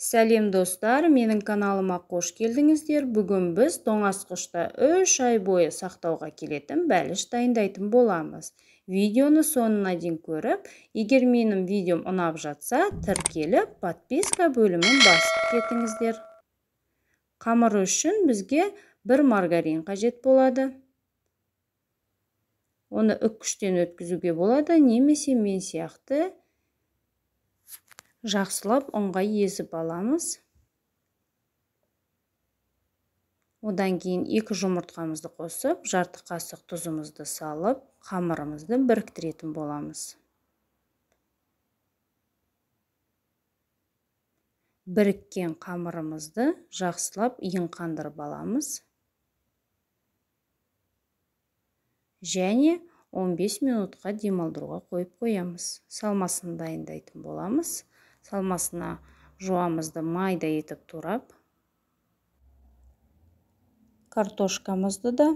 Сәлем достар, менің каналыма қош келдіңіздер. Бүгін біз тоңазытқышта 3 ай бойы сақтауға келетін бәліш дайындайтын боламыз. Видеоны соңына дейін көріп, егер менің видеом ұнап жатса, тіркеліп, подписка бөлімін басып кетіңіздер. Қамыры үшін бізге бір маргарин қажет болады. Оны үккіштен өткізуге болады, немесе мен сияқты жақсылап ұнға езіп аламыз. Одан кейін 2 жұмыртқамызды қосып, жарты қасық тұзымызды салып, қамырымызды біріктіретін боламыз. Біріккен қамырымызды жақсылап иін қандырып аламыз. Және 15 минутқа демалдыруға қойып қоямыз. Салмасын дайындайтын боламыз. Салмасына жуамызды майда етіп турап. Картошкамызды да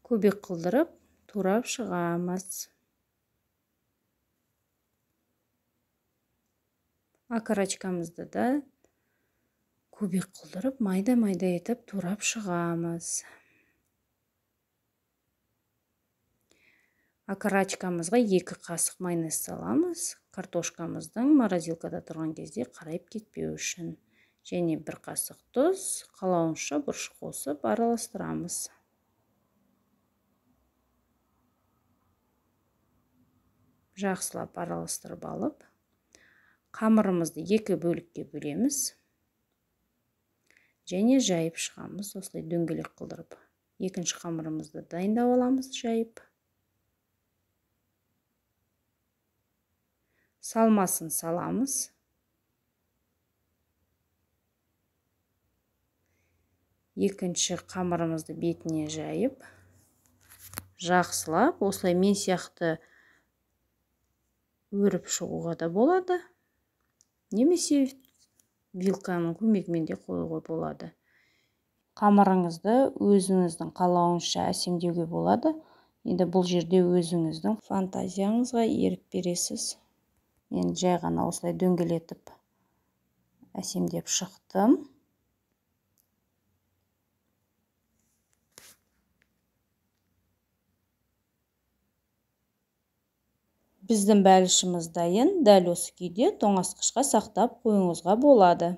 көбек қылдырып, турап шығамыз. Окорочкамызды да көбек қылдырып, майда етіп турап шығамыз. Окорочкамызға 2 қасық майонез саламыз. Картошкамыздың морозилкада тұрған кезде қарайып кетпеу үшін. Және 1 қасық тұз, қалауынша бұрыш қосып араластырамыз. Жақсылап араластырып алып, қамырымызды 2 бөлікке бөлеміз. Және жайып шығамыз, осылай дөңгелек қылдырып. Екінші қамырымызды дайындап аламыз жайып. Салмасын саламыз. Екінші қамырымызды бетіне жайып, жақсылап, осылай мен сияқты өріп шығуға да болады. Немесе вилканың көмегімен де қоюға болады. Қамырыңызды өзіңіздің қалауынша әсемдеуге болады. Енді бұл жерде өзіңіздің фантазияңызға ерік бересіз. Мен жай ғана осылай дөңгелетіп әсемдеп шықтым. Біздің бәлішіміз дайын. Дәл осы күйде тоңазытқышқа сақтап қоюыңызға болады.